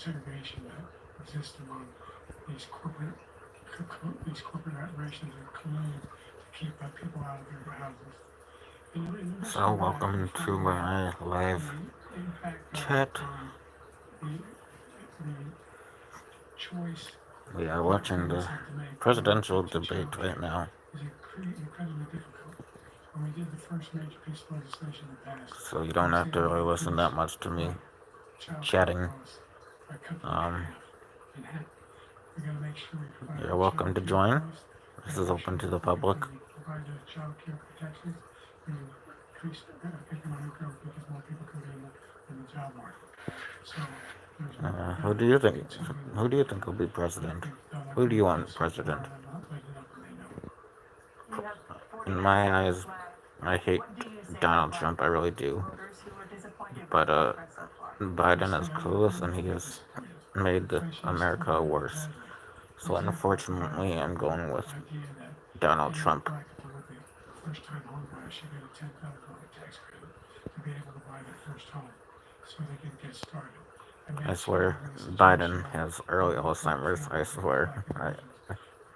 segregation that exists among these corporate operations that collude to keep people out of their houses. In addition So to that, we welcome to found that my live the impact chat. on the choice We are that watching the parents have to make when it presidential comes to debate child right care now. is incredibly difficult. When we did the first major piece of legislation that passed, So you it don't was have to able to really listen that reduce much to me child care chatting. costs by cutting in Um, half. In half. We got to make sure we provide you're child welcome to care join. costs. We This got to is make open sure to that the public. we provide those child care protections through increased economic growth because more people can be in the job market. So there's work Who that do you we're think? continuing Who do you think to will be president? we've done a Who do you great deal want so far, president? and I'm not letting up, and they know it. You have In 49 my seconds eyes, left. I hate What do you say to Donald Black Trump. I really do. voters who are disappointed with But progress so far? I Biden say is I'm clueless, and he equally has disappointed. made Inflation is still America driving worse. badly. For So example, I provided unfortunately, I'm the going with idea that Donald any Trump. black couple with a first-time home buyer should get a $10,000 tax credit to be able to buy their first home so they can get started. I I made sure swear, that in a situation Biden where has we early don't put Alzheimer's. I families that have swear. black origins,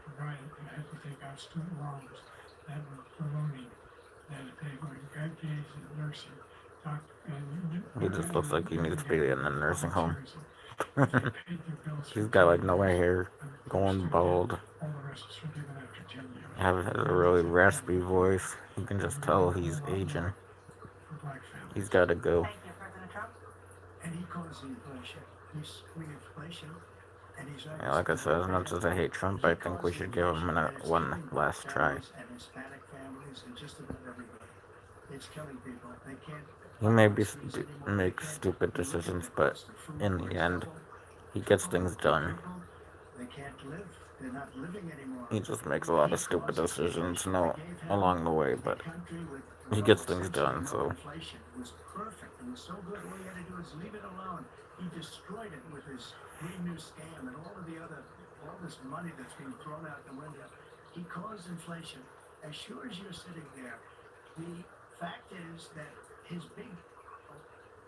provided that if they take out student loans, that were ballooning, that if they were engaged in nursing, He just looks like he if they needs to got be in a nursing home. volunteerism, if they paid their bills for He's got 10 like no years hair, and they're going student debt, bald, all the rest is forgiven after 10 years. has The a remnants really of the debt raspy would be voice. You can just would be tell a whole he's lot aging. more for black He's families. got to go. Thank you, President Trump. And he caused the inflation. He's screwing inflation, and he's right. Yeah, like I said, as much as I hate Trump, He I think we caused the should give him inflation, and it's one killing black last try. families and Hispanic families and just about everybody. It's killing people. They can't He buy may groceries anymore. They make can't. stupid You look at decisions, the but cost of food in where the it's end, doubled. he gets things The done. people, they can't live. They're not living anymore. He just makes a lot He of stupid causes decisions, inflation. We no, gave him along the way, a but country with he well, gets things essentially done. no So inflation. It was perfect. It was so good. All he had to do is leave it alone. He destroyed it with his Green New Scam and all this money that's being thrown out the window. He caused inflation. As sure as you're sitting there, the fact is that his big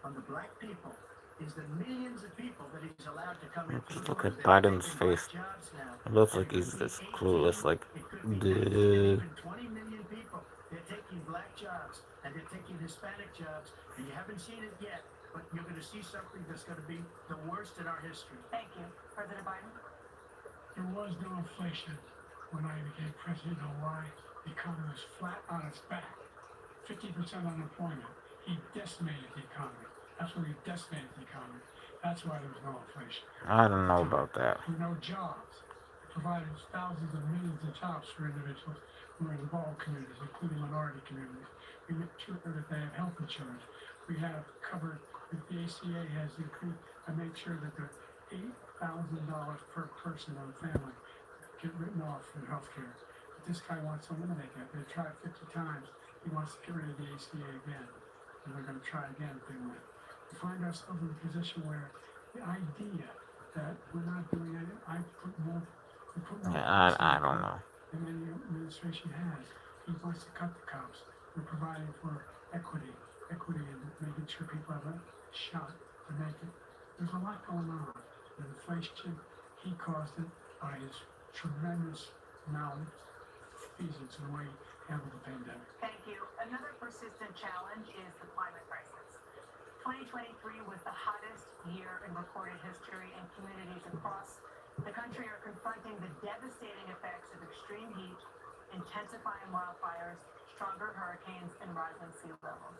on the black people is the millions of people that he's allowed to come in through just the look doors. at They're Biden's taking black face. jobs now. It looks And like it could he's be just 18, clueless. Like, it could be 19, and duh. even 20 million people. They're taking black jobs and they're taking Hispanic jobs, and you haven't seen it yet, but you're going to see something that's going to be the worst in our history. Thank you, President Biden. There was no inflation when I became president. You know why? The economy was flat on its back. 50% unemployment. He decimated the economy. That's when he decimated the economy. That's why there was no inflation. I don't know about that. There were no jobs. It provided thousands of millions of jobs for individuals who were in all communities, including minority communities. We make sure that they have health insurance. We have covered, the ACA has increased, I made sure that the $8,000 per person or family get written off for health care. But this guy wants to eliminate that. They tried 50 times. He wants to get rid of the ACA again. And they're going to try again if they win. We find ourselves in a position where the idea that we're not doing anything, we put more Yeah, cops in I the don't court know. than any administration has. He wants to cut the cops. We're providing for equity and making sure people have a shot to make it. There's a lot going on with inflation. He caused it by his tremendous malfeasance in the way he handled the pandemic. Thank you. Another persistent challenge is the climate crisis. 2023 was the hottest year in recorded history, and communities across the country are confronting the devastating effects of extreme heat, intensifying wildfires, stronger hurricanes, and rising sea levels.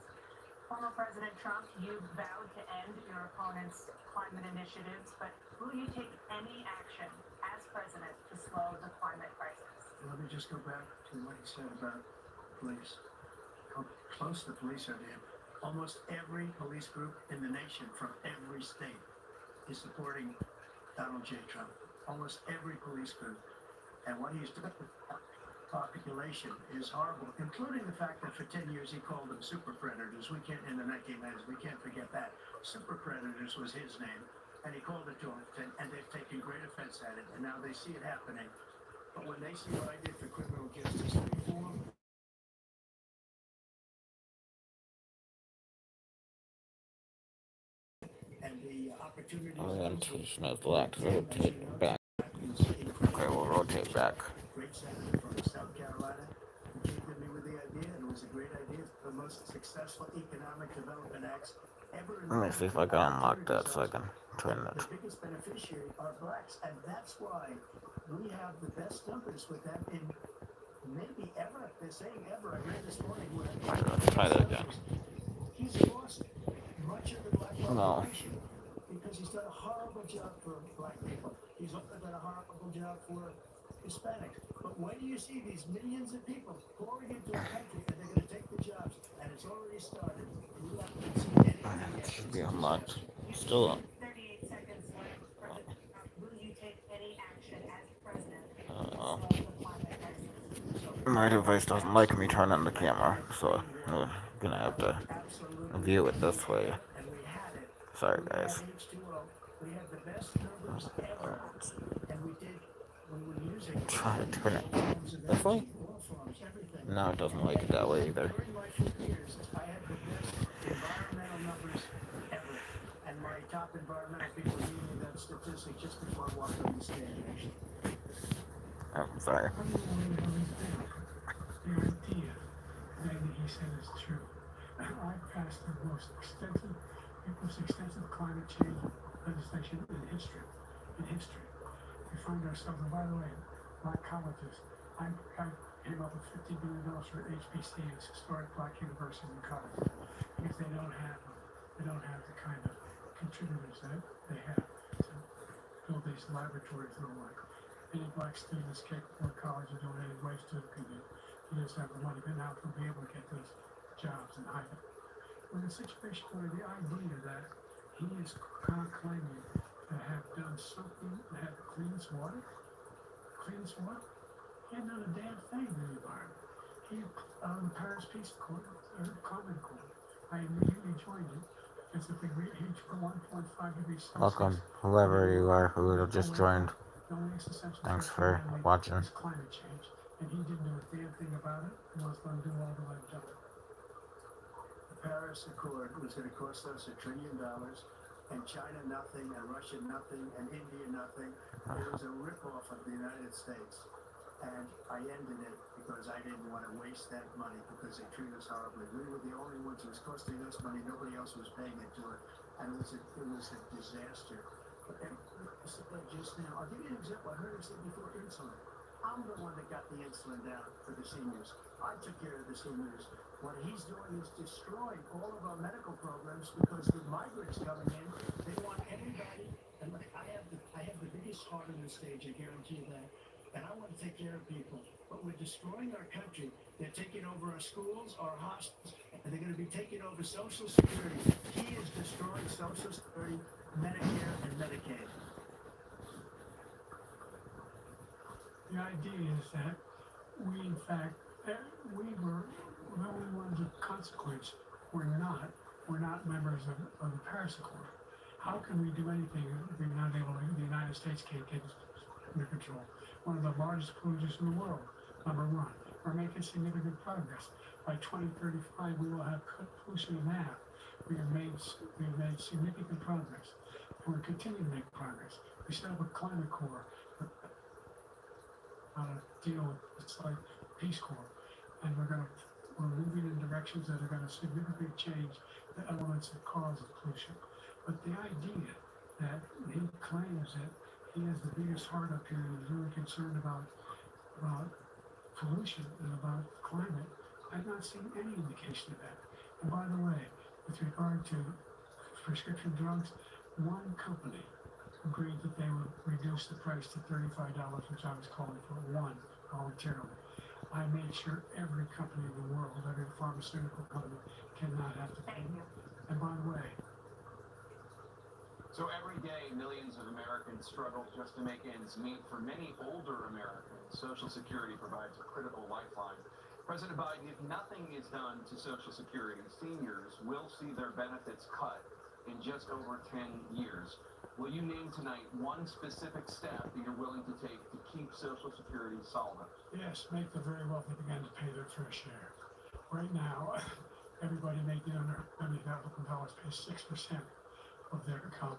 Former President Trump, you vowed to end your opponent's climate initiatives, but will you take any action as president to slow the climate crisis? Let me just go back to what he said about police. How close the police are to him. Almost every police group in the nation from every state is supporting Donald J. Trump. Almost every police group. And what he's doing with population is horrible, including the fact that for 10 years he called them super predators. We can't, in the 1990s, we can't forget that. Super predators was his name, and he called it to them, and they've taken great offense at it, and now they see it happening. But when they see what I did for criminal justice reform, and the opportunities. Orientation is locked. Rotate back. Okay, we'll rotate back. Great senator from South Carolina who came to me with the idea, and it was a great idea. The most successful economic development acts ever. Let me see if I can unlock that so I can turn it. The biggest beneficiary are blacks, and that's why we have the best numbers with that in maybe ever. They're saying ever. I read this morning where Alright, let's try that again. he's lost much of the black population because he's done a horrible job for black people. He's also done a horrible job for Hispanics. But when do you see these millions of people pouring into a country and they're going to take the jobs? And it's already started. We haven't seen anything yet. It should be unlocked. Still up. 38 seconds left. President Trump, will you take any action as president to Uh-oh. solve the climate crisis? My device doesn't like me turning the camera, so I'm gonna have to view it this way. And we had it. Sorry, guys. We had the best numbers ever. And we were using Try to turn it this way. No, it doesn't like it that way either. During my 4 years, I had the best environmental numbers ever. And my top environmental people gave me that statistic just before I walked on the stage. Oh, sorry. I don't know where the hell he's been. The idea that he said is true. I passed the most extensive climate change legislation in history. We find ourselves, and by the way, black colleges. I came up with $50 billion for HBCUs, historic black universities and colleges, because they don't have the kind of contributors that they have to build these laboratories and the like. Any black students capable of college are doing any white student can do. He doesn't have the money, but now he'll be able to get those jobs and hide them. We're in a situation where the idea that he is claiming to have done something to have the cleanest water, he had done a damn thing in the environment. He, the Paris Peace Accord, or Climate Accord, I immediately joined it because if we reach 1.5 degrees Celsius, Welcome, whoever you are who just joined. the only essential Thanks threat for to humanity watching. is climate change, and he didn't do a damn thing about it. He wants to undo all that I've done. The Paris Accord was going to cost us $1 trillion, and China nothing, and Russia nothing, and India nothing. It was a ripoff of the United States. And I ended it because I didn't want to waste that money because they treat us horribly. We were the only ones who was costing us money. Nobody else was paying it to it. And it was a disaster. But just now, I'll give you an example. I heard it said before, insulin. I'm the one that got the insulin down for the seniors. I took care of the seniors. What he's doing is destroying all of our medical programs because the migrants coming in, they want everybody. And look, I have the biggest heart on the stage, I guarantee you that. And I want to take care of people. But we're destroying our country. They're taking over our schools, our hospitals, and they're going to be taking over Social Security. He is destroying Social Security, Medicare, and Medicaid. The idea is that we, in fact, we were the only ones of consequence. We're not members of the Paris Accord. How can we do anything if we're not able to, the United States can't get under control? One of the largest polluters in the world, number one. We're making significant progress. By 2035, we will have cut pollution in half. We have made significant progress, and we're continuing to make progress. We set up a climate corps, deal with it's like Peace Corps, and we're moving in directions that are going to significantly change the elements that cause the pollution. But the idea that he claims that he has the biggest heart up here and is really concerned about pollution and about climate, I've not seen any indication of that. And by the way, with regard to prescription drugs, one company agreed that they would reduce the price to $35, which I was calling for, one, voluntarily. I made sure every company in the world, every pharmaceutical company, cannot have to pay. And by the way, so every day, millions of Americans struggle just to make ends meet. For many older Americans, Social Security provides a critical lifeline. President Biden, if nothing is done to Social Security, seniors will see their benefits cut in just over 10 years. Will you name tonight one specific step that you're willing to take to keep Social Security solvent? yes, make the very wealthy begin to pay their fair share. Right now, everybody making under $100,000 pays 6% of their income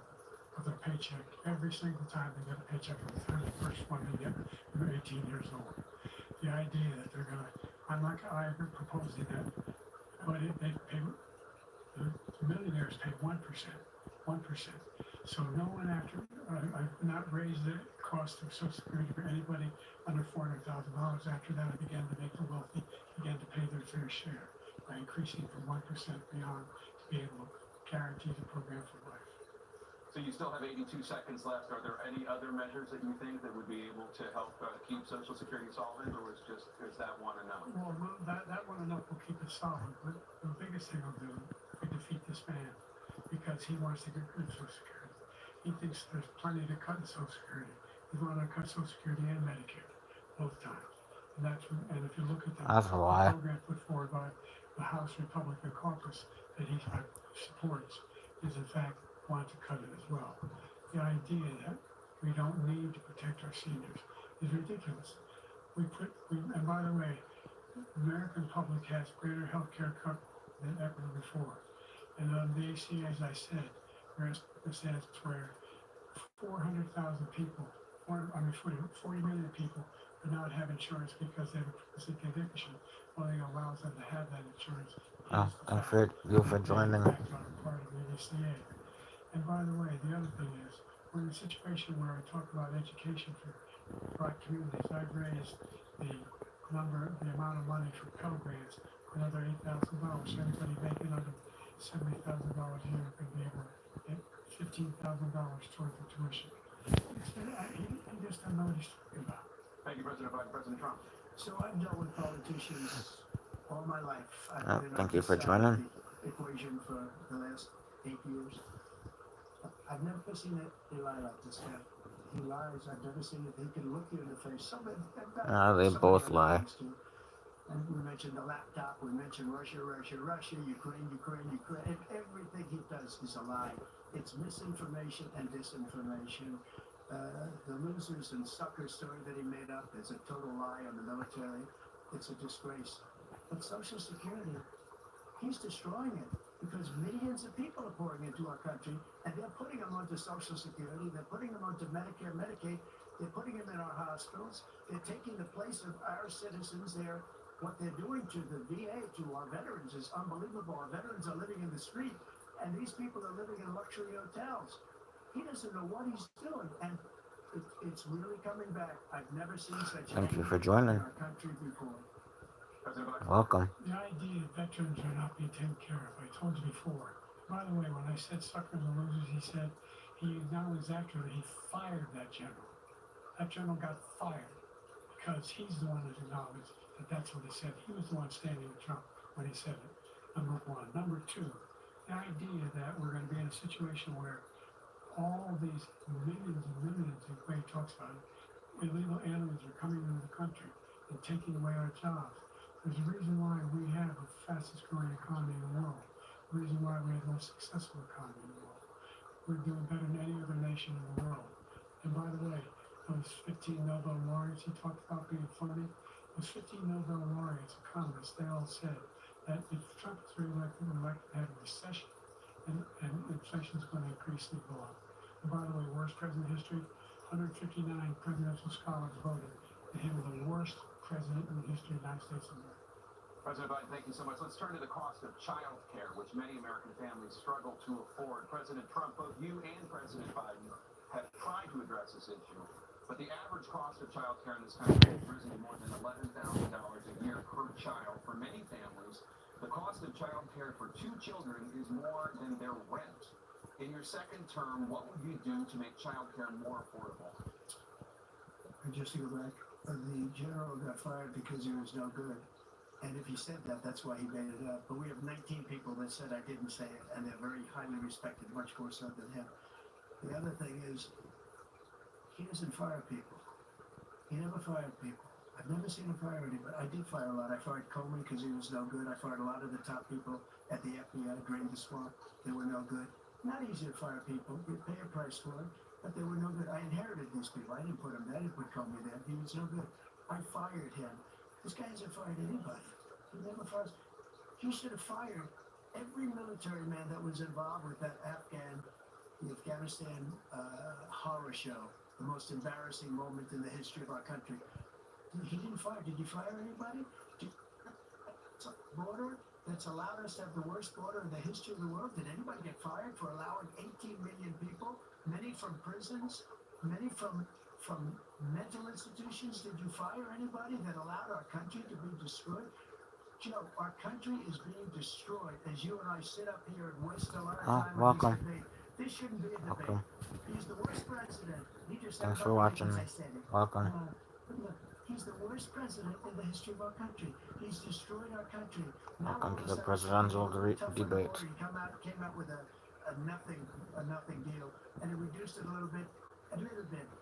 of their paycheck every single time they get a paycheck of the 31st one they get when they're 18 years old. The idea that they're gonna, I agree proposing that, but they pay, the millionaires pay 1%. So no one after, I've not raised the cost of Social Security for anybody under $400,000. After that, I began to make the wealthy begin to pay their fair share by increasing from 1% beyond to be able to guarantee the program for life. So you still have 82 seconds left. Are there any other measures that you think that would be able to help keep Social Security solvent, or is that one enough? Well, that one enough will keep it solid, but the biggest thing I'll do is defeat this man because he wants to get rid of Social Security. He thinks there's plenty to cut in Social Security. He's going to cut Social Security and Medicare both times. And if you look at the program put forward by the House Republican caucus that he supports, is in fact want to cut it as well. The idea that we don't need to protect our seniors is ridiculous. And by the way, the American public has greater health care coverage than ever before. And on the ACA, as I said, stands where 400,000 people, 40 million people do not have insurance because they have a specific condition. Only allows them to have that insurance. And for you for joining. Part of the ACA. And by the way, the other thing is, we're in a situation where I talk about education for Black communities. I've raised the amount of money for Pell Grants, another $8,000. So anybody making under $70,000 a year could be able to get $15,000 towards the tuition. He just doesn't know what he's talking about. Thank you, President Biden. President Trump. So I've dealt with politicians all my life. Thank you for joining. Equation for the last 8 years. I've never seen a lie like this guy. He lies. I've never seen it. He can look you in the face. They both lie. And we mentioned the laptop. We mentioned Russia, Ukraine. And everything he does is a lie. It's misinformation and disinformation. The losers and suckers story that he made up is a total lie on the military. It's a disgrace. But Social Security, he's destroying it because millions of people are pouring into our country, and they're putting them onto Social Security. They're putting them onto Medicare, Medicaid. They're putting them in our hospitals. They're taking the place of our citizens there. What they're doing to the VA, to our veterans, is unbelievable. Our veterans are living in the street, and these people are living in luxury hotels. He doesn't know what he's doing, and it's really coming back. I've never seen such Thank you for joining. in our country before. Welcome. The idea that veterans are not being taken care of, I told you before. By the way, when I said suckers and losers, he said he acknowledged after that he fired that general. That general got fired because he's the one that acknowledged that that's what he said. He was the one standing with Trump when he said it, number one. Number two, the idea that we're going to be in a situation where all these millions and millions, the way he talks about it, illegal aliens are coming into the country and taking away our jobs. There's a reason why we have the fastest growing economy in the world. The reason why we have the most successful economy in the world. We're doing better than any other nation in the world. And by the way, those 15 Nobel laureates he talked about being funny, those 15 Nobel laureates, economists, they all said that if Trump is reelected, we're likely to have a recession, and inflation is going to increase and go up. And by the way, worst president in history, 159 presidential scholars voted that he was the worst president in the history of the United States of America. President Biden, thank you so much. Let's turn to the cost of child care, which many American families struggle to afford. President Trump, both you and President Biden have tried to address this issue, but the average cost of child care in this country has risen to more than $11,000 a year per child. For many families, the cost of child care for 2 children is more than their rent. In your second term, what would you do to make child care more affordable? And just to go back, the general got fired because he was no good. And if he said that, that's why he made it up. But we have 19 people that said I didn't say it, and they're very highly respected, much more so than him. The other thing is, he doesn't fire people. He never fired people. I've never seen him fire anybody. I did fire a lot. I fired Coleman because he was no good. I fired a lot of the top people at the FBI, drained the swamp. They were no good. Not easy to fire people. You pay a price for it, but they were no good. I inherited these people. I didn't put him there. I didn't put Comey there. He was no good. I fired him. This guy hasn't fired anybody. He never fires. He should have fired every military man that was involved with that Afghan the Afghanistan horror show, the most embarrassing moment in the history of our country. He didn't fire. Did you fire anybody? It's a border that's allowed us to have the worst border in the history of the world. Did anybody get fired for allowing 18 million people, many from prisons, many from mental institutions? Did you fire anybody that allowed our country to be destroyed? Joe, our country is being destroyed as you and I sit up here and waste a lot of time on welcome. this debate. This shouldn't be a debate. Welcome. He's the worst president. He just Thanks said for about watching. I said it. Welcome. Look, he's the worst president in the history of our country. He's destroyed our country. Now Welcome all to of a the sudden, presidential tough on the debates. border. He came out with a nothing deal, and it reduced it a little bit,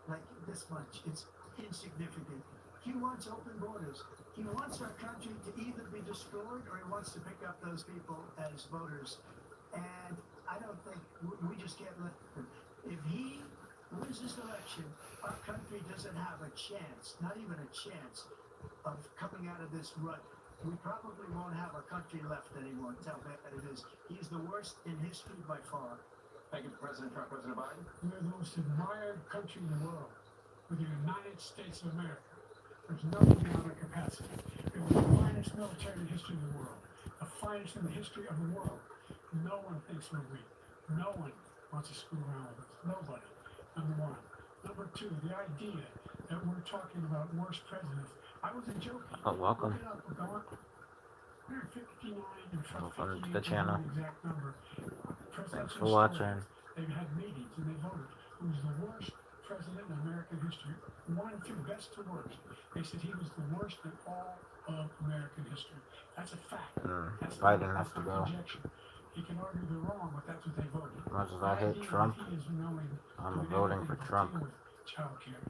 like this much. It's insignificant. He wants open borders. He wants our country to either be destroyed or he wants to pick up those people as voters. And I don't think we just can't let him. If he wins this election, our country doesn't have a chance, not even a chance, of coming out of this rut. We probably won't have a country left anymore. Tell that it is. He's the worst in history by far. Thank you, President Trump. President Biden? We're the most admired country in the world. We're the United States of America. There's nothing beyond our capacity. We're the finest military in the history of the world. The finest in the history of the world. No one thinks we're weak. No one wants to screw around with us. Nobody. Number one. Number two, the idea that we're talking about worst presidents. I wasn't joking. Welcome. Look it up. We're going 159 and Trump Welcome to 58 the channel. is the exact number. Thanks for watching. They've had meetings and they voted. Who's the worst president in American history? One and two, best to worst. They said he was the worst in all of American history. That's a fact. That's Biden not, has to go. projection. He can argue they're wrong, but that's what they voted. As much as I The hate idea Trump, that he is knowing I'm doing voting anything for to Trump. deal with childcare.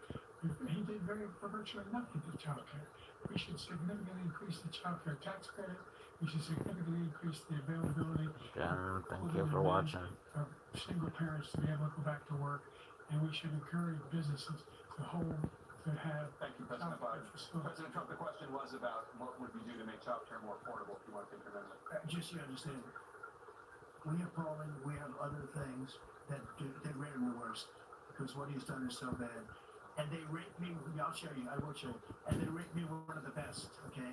He did virtually nothing to childcare. We should significantly increase the childcare tax credit. We should significantly increase the availability Again, thank you for watching. for single parents to be able to go back to work, and we should encourage businesses to have Thank you, President Biden. childcare facilities. President Trump, the question was about what would we do to make child care more affordable, if you want to take your amendment. Just so you understand, we have Poland, we have other things that rate him the worst because what he's done is so bad. And they rate me, I'll show you, I will show you, and they rate me one of the best, okay?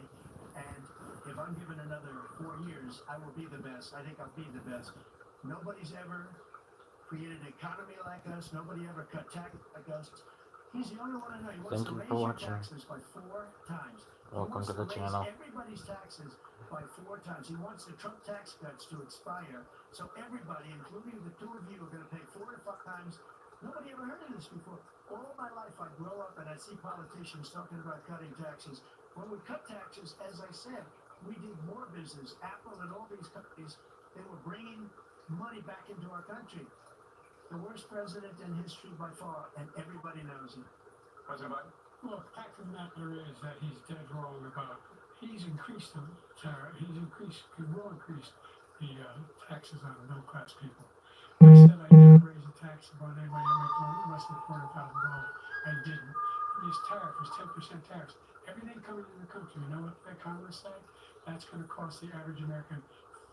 And if I'm given another 4 years, I will be the best. I think I'll be the best. Nobody's ever created an economy like us. Nobody ever cut tax like us. He's the only one I know. He wants Thank to you raise for your watching. taxes by 4 times. Welcome to the He channel. wants to raise everybody's taxes by 4 times. He wants the Trump tax cuts to expire. So everybody, including the two of you, are going to pay 4 to 5 times. Nobody ever heard of this before. All my life I grow up and I see politicians talking about cutting taxes. When we cut taxes, as I said, we did more business. Apple and all these companies, they were bringing money back into our country. The worst president in history by far, and everybody knows it. President Biden? Well, the fact of the matter is that he's dead wrong about, he's increased the tariff, he will increase the taxes on middle class people. I said I never raised a tax on anybody that makes less than $400,000. I didn't. His tariff was 10% tariffs. Everything coming in the country, you know what the economists say? That's going to cost the average American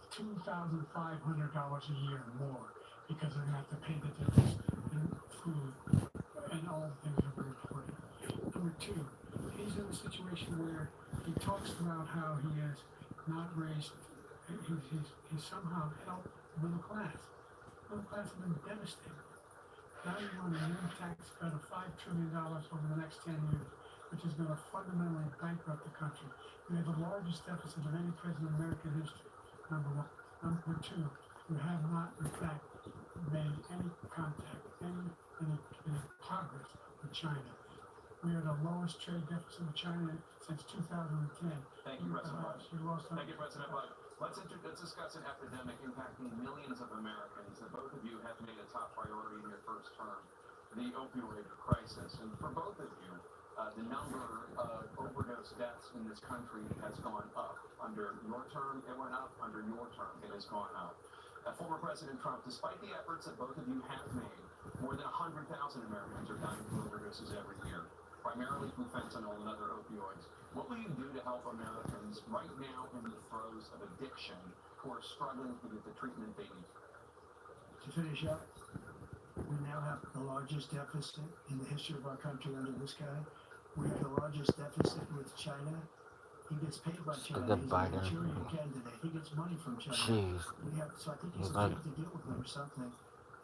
$2,500 a year more because they're going to have to pay the difference in food and all the things that we're importing. Number two, he's in a situation where he talks about how he has not raised, he's somehow helped the middle class. Middle class have been devastated. Now you want a new tax cut of $5 trillion over the next 10 years, which is going to fundamentally bankrupt the country. We have the largest deficit of any president in American history, number one. Number two, we have not, in fact, made any contact, any progress with China. We are the lowest trade deficit with China since 2010. Thank you, President Biden. Thank you, President Biden. Let's discuss an epidemic impacting millions of Americans that both of you have made a top priority in your first term, the opioid crisis. And for both of you, the number of overdose deaths in this country has gone up. Under your term, it went up. Under your term, it has gone up. Former President Trump, despite the efforts that both of you have made, more than 100,000 Americans are dying from overdoses every year, primarily from fentanyl and other opioids. What will you do to help Americans right now in the throes of addiction who are struggling to get the treatment they need? To finish up, We now have the largest deficit in the history of our country under this guy. We have the largest deficit with China. He gets paid by China. Look at He's a Biden. Manchurian candidate. He gets money from China. Jeez. So I think he's He's like afraid to deal with them or something.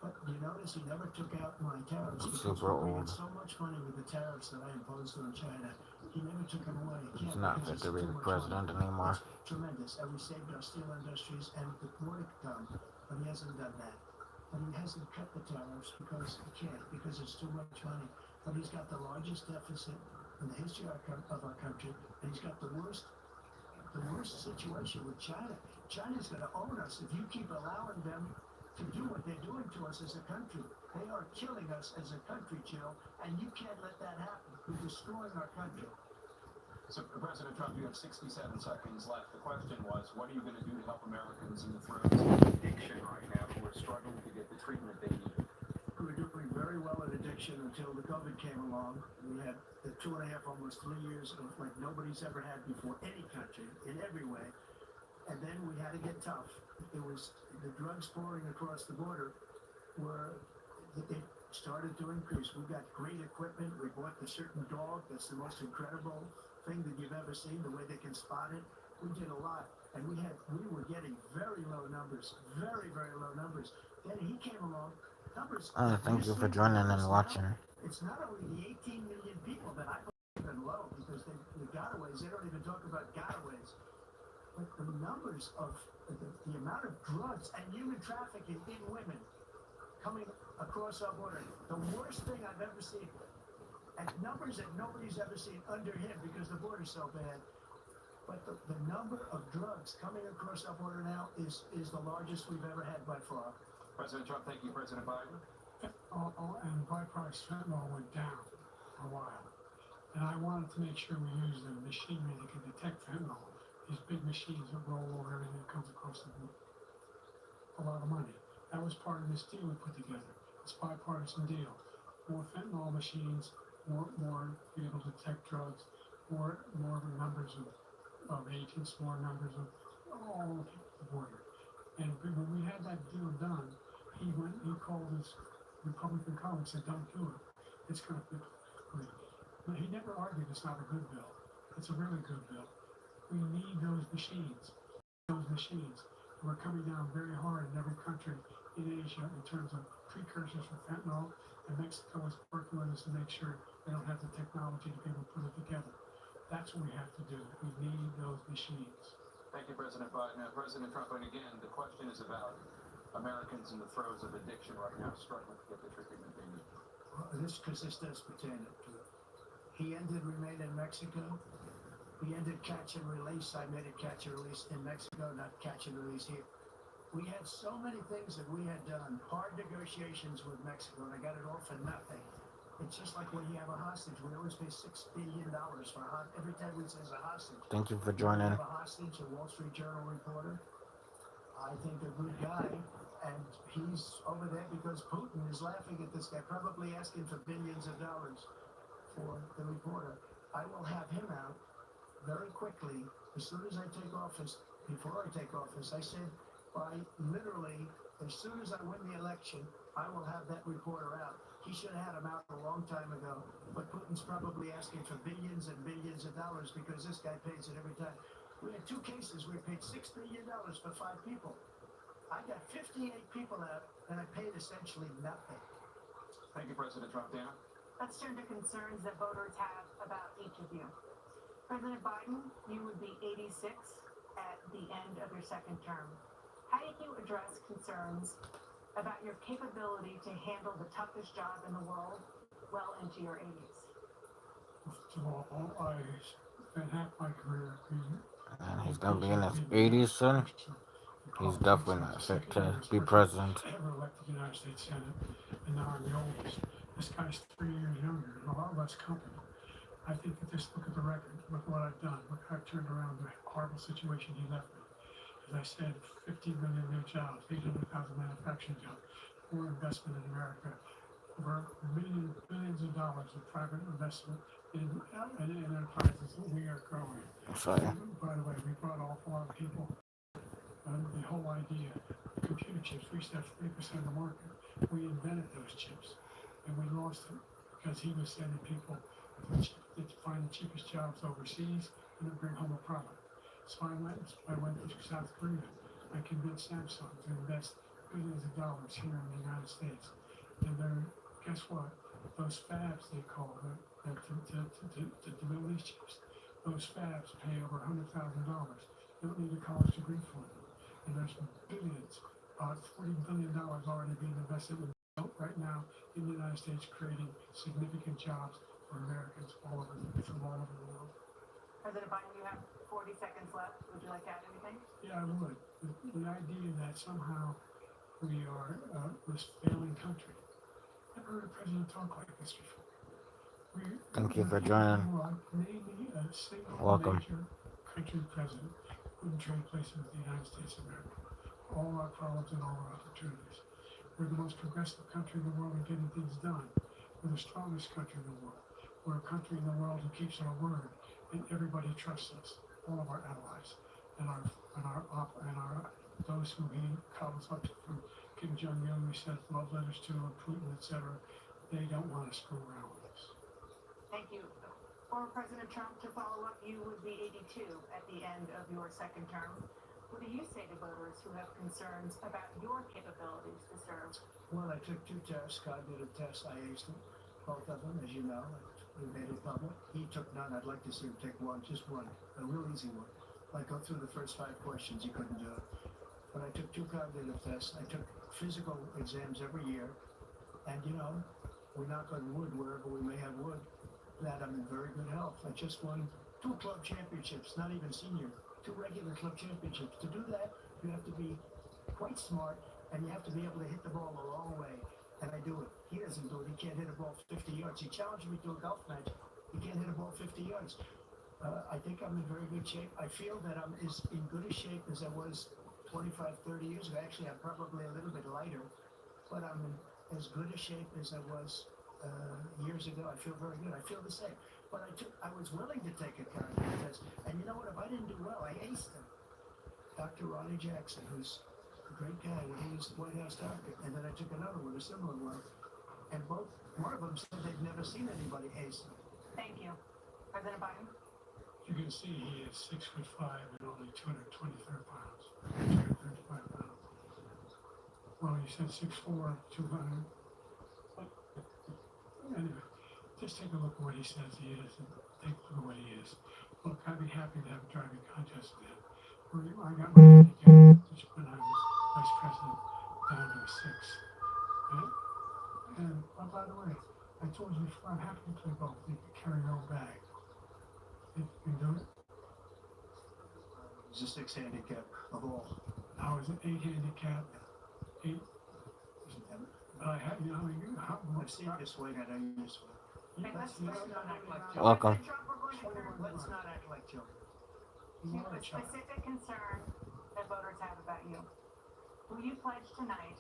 But you notice he never took out my tariffs because super we old. made so much money with the tariffs that I imposed on China. He never took them away. He He's can't not because fit to it's be too the much president money. anymore. It's tremendous. And we saved our steel industries and the more to come. But he hasn't done that. But he hasn't cut the tariffs because he can't, because it's too much money. But he's got the largest deficit in the history of our country, and he's got the worst situation with China. China's going to own us if you keep allowing them to do what they're doing to us as a country. They are killing us as a country, Jill, and you can't let that happen. You're destroying our country. So, President Trump, you have 67 seconds left. The question was, what are you going to do to help Americans in the throes of addiction right now who are struggling to get the treatment they need? We were doing very well in addiction until the COVID came along. We had the 2.5, almost 3 years of like nobody's ever had before, any country, in every way. And then we had to get tough. It was the drugs pouring across the border they started to increase. We got great equipment. We bought the certain dog that's the most incredible thing that you've ever seen, the way they can spot it. We did a lot. And we were getting very low numbers, very, very low numbers. Then he came along. Thank you for joining and watching. It's not only the 18 million people that I believe in low because the gotaways, they don't even talk about gotaways. But the numbers of the amount of drugs and human trafficking in women coming across our border, the worst thing I've ever seen. And numbers that nobody's ever seen under him because the border's so bad. But the number of drugs coming across our border now is the largest we've ever had by far. President Trump, thank you. President Biden? And byproduct fentanyl went down for a while. And I wanted to make sure we use the machinery that can detect fentanyl. These big machines that roll over everything that comes across the border. A lot of money. That was part of this deal we put together. It's a bipartisan deal. More fentanyl machines, more be able to detect drugs, more numbers of agents, more numbers of all over the border. And when we had that deal done, he called his Republican colleagues and said, don't do it. It's going to be great. But he never argued it's not a good bill. It's a really good bill. We need those machines. We're coming down very hard in every country in Asia in terms of precursors for fentanyl, and Mexico is working with us to make sure they don't have the technology to be able to put it together. That's what we have to do. We need those machines. Thank you, President Biden. President Trump, and again, the question is about Americans in the throes of addiction right now struggling to get the treatment they need. Well, this does pertain to it. He ended Remain in Mexico. We ended catch and release. I made it catch and release in Mexico, not catch and release here. We had so many things that we had done, hard negotiations with Mexico, and I got it all for nothing. It's just like when you have a hostage. We always pay $6 billion for a hostage. Every time we say a hostage. Thank you for joining. We have a hostage, a Wall Street Journal reporter. I think a good guy, and he's over there because Putin is laughing at this guy, probably asking for billions of dollars for the reporter. I will have him out very quickly, as soon as I take office. Before I take office, I said, literally, as soon as I win the election, I will have that reporter out. He should have had him out a long time ago, but Putin's probably asking for billions and billions of dollars because this guy pays it every time. We had 2 cases where we paid $6 billion for 5 people. I got 58 people out, and I paid essentially nothing. Thank you, President Trump. Dana? Let's turn to concerns that voters have about each of you. President Biden, you would be 86 at the end of your second term. How do you address concerns about your capability to handle the toughest job in the world well into your 80s? First of all, I spent half my career being. And he's gonna be in his 80s soon. He's definitely not fit to be president. Ever elected United States Senate, and now I'm the oldest. This guy's 3 years younger and a lot less company. I think that just look at the record, look what I've done, look how I've turned around the horrible situation he left me. As I said, 15 million new jobs, 800,000 manufacturing jobs, more investment in America, over billions of dollars of private investment in enterprises that we are growing. Sorry. By the way, we brought an awful lot of people. The whole idea, computer chips, we used to have 3% of the market. We invented those chips, and we lost them because he was sending people to find the cheapest jobs overseas and then bring home a product. So I went to South Korea. I convinced Samsung to invest billions of dollars here in the United States. And then, guess what? Those fabs, they call them, to build these chips, those fabs pay over $100,000. You don't need a college degree for them. And there's billions, about $40 billion already being invested in right now in the United States, creating significant jobs for Americans from all over the world. President Biden, you have 40 seconds left. Would you like to add anything? Yeah, I would. The idea that somehow we are this failing country. Never heard a president talk like this before. Thank you for joining. Name me a single Welcome. major country president who wouldn't trade places with the United States of America. All our problems and all our opportunities. We're the most progressive country in the world in getting things done. We're the strongest country in the world. We're a country in the world who keeps our word, and everybody trusts us. All of our allies and those who he calls up from Kim Jong-un, we sent love letters to, Putin, etc. They don't want to screw around with us. Thank you. For President Trump to follow up, you would be 82 at the end of your second term. What do you say to voters who have concerns about your capabilities to serve? Well, I took 2 tests. Scott did a test. I aced them. Both of them, as you know. We made it public. He took none. I'd like to see him take one, just one. A real easy one. Like go through the first 5 questions. He couldn't do it. But I took 2 cognitive tests. I took physical exams every year. And, you know, we knock on wood wherever we may have wood, that I'm in very good health. I just won 2 club championships, not even senior. 2 regular club championships. To do that, you have to be quite smart, and you have to be able to hit the ball a long way. And I do it. He doesn't do it. He can't hit a ball 50 yards. He challenged me to a golf match. He can't hit a ball 50 yards. I think I'm in very good shape. I feel that I'm as in good a shape as I was 25, 30 years ago. Actually, I'm probably a little bit lighter, but I'm in as good a shape as I was years ago. I feel very good. I feel the same. But I was willing to take a cognitive test. And you know what? If I didn't do well, I aced him. Dr. Ronnie Jackson, who's a great guy when he was the White House doctor. And then I took another one, a similar one. And one of them said they've never seen anybody ace him. Thank you. President Biden? You can see he is 6'5" and only 223 pounds. 235 pounds. Well, you said 6'4", 200. But anyway, just take a look at what he says he is and take a look at what he is. Look, I'd be happy to have a driving contest with him. I got my handicap when I was vice president down to a 6. And oh, by the way, I told you before, I'm happy to play both. You can carry your own bag. You can do it. It's a 6 handicap of all. I was an 8 handicap. 8. I had, you know, I've seen you swing, I know you swing. Okay, let's not act like children. Welcome. President Trump, we're going to turn Let's not act like children. to a specific concern that voters have about you. Will you pledge tonight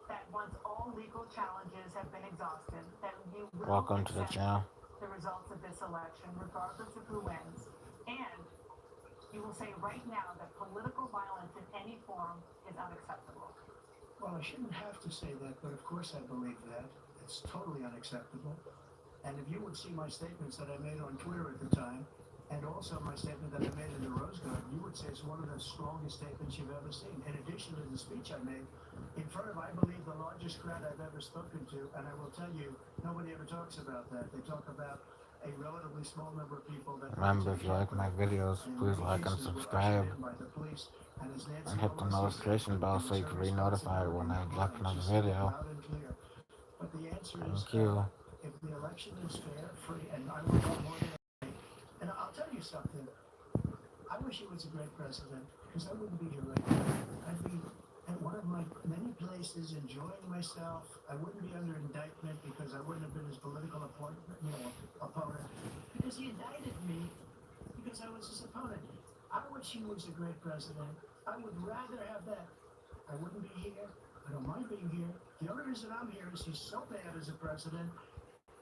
that once all legal challenges have been exhausted, that you will Welcome to the accept channel. the results of this election, regardless of who wins, and you will say right now that political violence in any form is unacceptable? Well, I shouldn't have to say that, but of course I believe that. It's totally unacceptable. And if you would see my statements that I made on Twitter at the time, and also my statement that I made in the Rose Garden, you would say it's one of the strongest statements you've ever seen. In addition to the speech I made in front of, I believe, the largest crowd I've ever spoken to, and I will tell you, nobody ever talks about that. They talk about a relatively small number of people that... Remember, if you like my videos, please like and subscribe. And hit the notification bell so you can be notified when I drop another video. But the answer is, Thank you. if the election is fair, free, and I will vote more than and I'll tell you something. I wish he was a great president, because I wouldn't be here right now. I'd be at one of my many places enjoying myself. I wouldn't be under indictment because I wouldn't have been his political opponent. Because he indicted me because I was his opponent. I wish he was a great president. I would rather have that. I wouldn't be here. I don't mind being here. The only reason I'm here is he's so bad as a president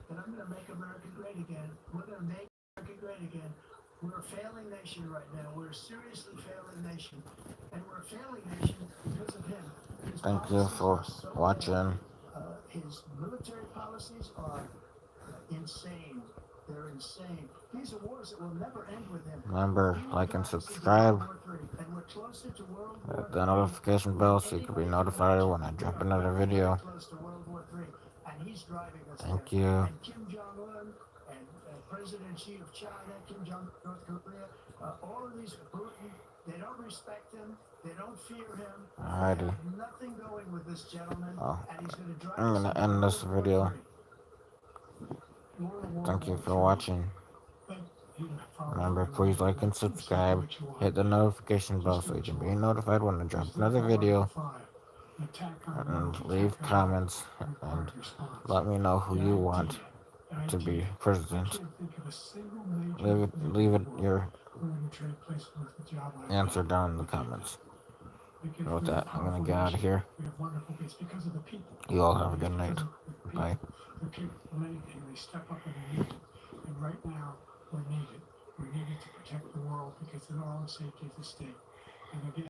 that I'm going to make America great again. We're going to make America great again. We're a failing nation right now. We're a seriously failing nation. And we're a failing nation because of him. His Thank you policies for are so watching. bad. his military policies are insane. They're insane. These are wars that will never end with him. Remember, like and subscribe. And we're closer to World War Hit the notification bell so you can be notified when I drop another video. Close to World War III, and he's driving us Thank there. you. And Kim Jong-un and President Xi of China, Kim Jong North Korea, all of these Putin, they don't respect him. They don't fear him. Alrighty. They have nothing going with this gentleman, and he's going to drive I'm us gonna into end this World War video. III. Thank you for watching. Remember, please like and subscribe. Hit the notification bell so you can be notified when I drop another video. And leave comments and let me know who you want to be president. Leave it your answer down in the comments. And with that, I'm gonna get out of here. You all have a good night. Bye. And right now, we're needed. We're needed to protect the world because in all safety is at stake. And again,